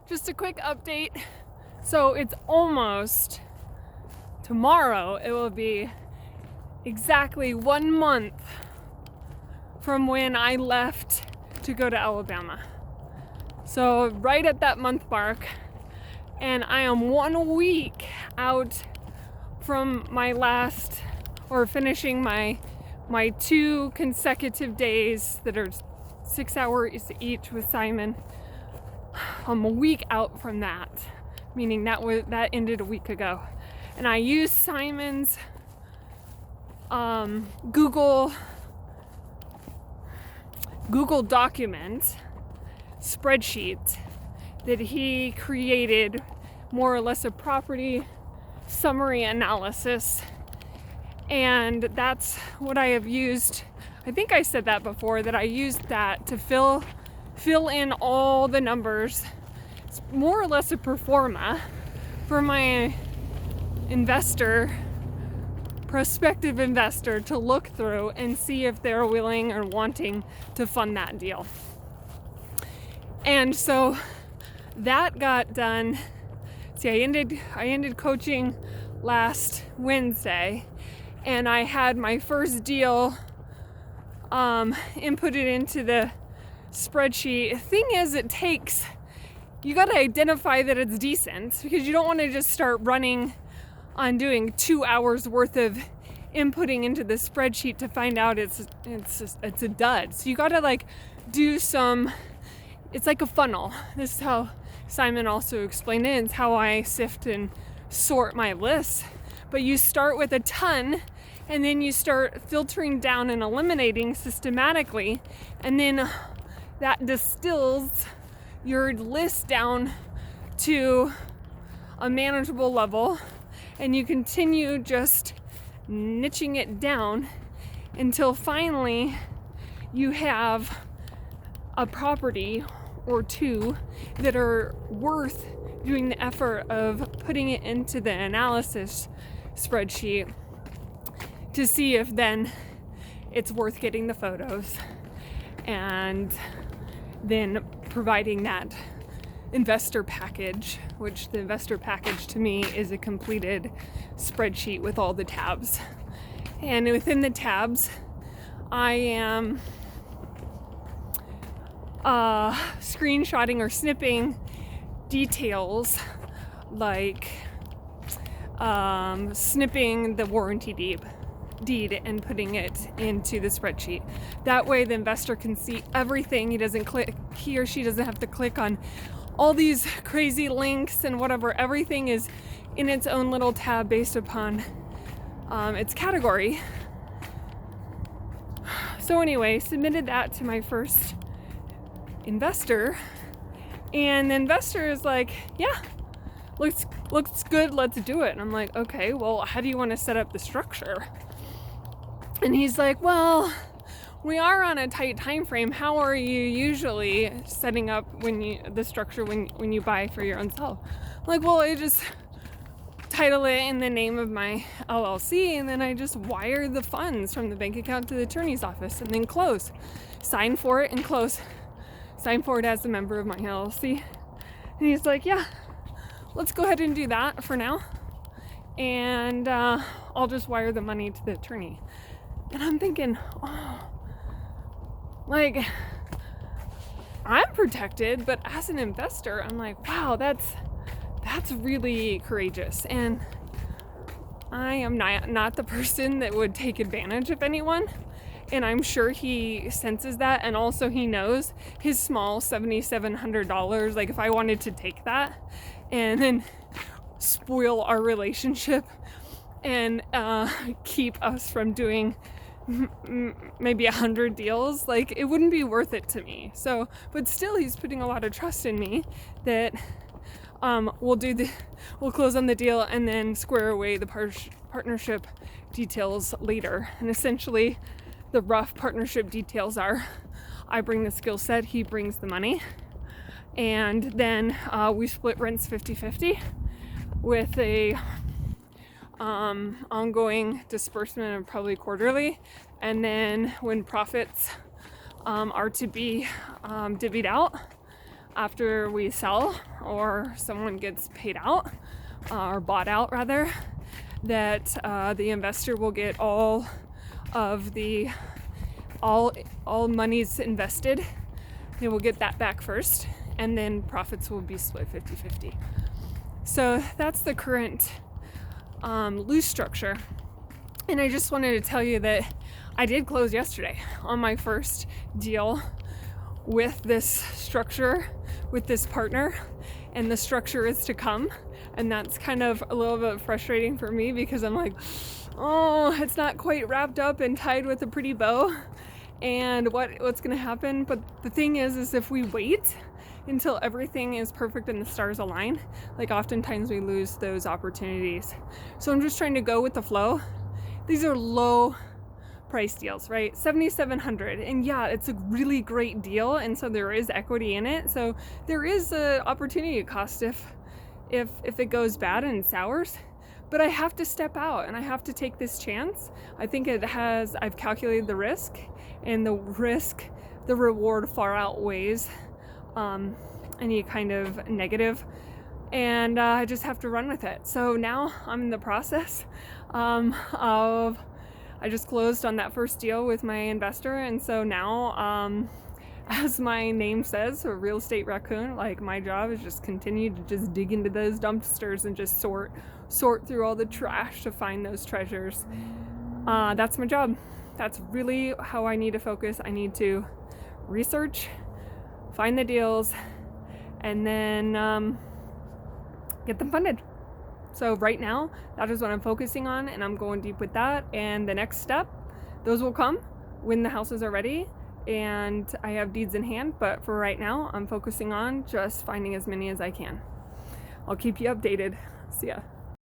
Just a quick update. So it's almost tomorrow. It will be exactly 1 month from when I left to go to Alabama. So right at that month mark, and I am 1 week out from my last, or finishing my 2 consecutive days that are 6 hours each with Simon. I'm a week out from that, meaning that ended a week ago. And I used Simon's Google document spreadsheet that he created, more or less a property summary analysis, and that's what I have used. I think I said that before, that I used that to fill in all the numbers. It's more or less a pro forma for my prospective investor to look through and see if they're willing or wanting to fund that deal. And so that got done. See, I ended coaching last Wednesday, and I had my first deal inputted into the spreadsheet. Thing is, you got to identify that it's decent, because you don't want to just start running on doing 2 hours worth of inputting into the spreadsheet to find out it's a dud. So you got to do some. It's like a funnel. This is how Simon also explained it. It's how I sift and sort my lists. But you start with a ton, and then you start filtering down and eliminating systematically, and then that distills your list down to a manageable level, and you continue just niching it down until finally you have a property or two that are worth doing the effort of putting it into the analysis spreadsheet to see if then it's worth getting the photos and then providing that investor package, which the investor package to me is a completed spreadsheet with all the tabs. And within the tabs, I am screenshotting or snipping details, like snipping the warranty deed and putting it into the spreadsheet. That way the investor can see everything. He or she doesn't have to click on all these crazy links and whatever. Everything is in its own little tab based upon its category. So anyway, submitted that to my first investor, and the investor is like, yeah, looks good, let's do it. And I'm like, okay, well, how do you want to set up the structure? And he's like, well, we are on a tight time frame. How are you usually setting up the structure when you buy for your own self? I'm like, well, I just title it in the name of my LLC, and then I just wire the funds from the bank account to the attorney's office, and then close, sign for it, and close, sign for it as a member of my LLC. And he's like, yeah, let's go ahead and do that for now, and I'll just wire the money to the attorney. And I'm thinking, I'm protected, but as an investor, I'm like, wow, that's really courageous. And I am not the person that would take advantage of anyone. And I'm sure he senses that. And also he knows his small $7,700, if I wanted to take that and then spoil our relationship and keep us from doing maybe 100 deals, it wouldn't be worth it to me. So, but still, he's putting a lot of trust in me that we'll close on the deal and then square away the partnership details later. And essentially, the rough partnership details are: I bring the skill set, he brings the money, and then we split rents 50-50 with a ongoing disbursement of probably quarterly, and then when profits are to be divvied out, after we sell or someone gets paid out, or bought out rather, that the investor will get all monies invested. They will get that back first, and then profits will be split 50-50. So that's the current loose structure. And I just wanted to tell you that I did close yesterday on my first deal with this structure, with this partner, and the structure is to come. And that's kind of a little bit frustrating for me because I'm like, oh, it's not quite wrapped up and tied with a pretty bow, and what's gonna happen. But the thing is if we wait until everything is perfect and the stars align, like oftentimes we lose those opportunities. So I'm just trying to go with the flow. These are low price deals, right? $7,700, and yeah, it's a really great deal, and so there is equity in it. So there is a opportunity cost if it goes bad and sours. But I have to step out and I have to take this chance. I think I've calculated the risk, and the reward far outweighs any kind of negative, and I just have to run with it. So now I'm in the process of, I just closed on that first deal with my investor, and so now as my name says, a real estate raccoon, like my job is just continue to just dig into those dumpsters and just sort through all the trash to find those treasures. That's my job. That's really how I need to focus. I need to research, find the deals, and then get them funded. So right now, that is what I'm focusing on, and I'm going deep with that. And the next step, those will come when the houses are ready and I have deeds in hand. But for right now, I'm focusing on just finding as many as I can. I'll keep you updated. See ya.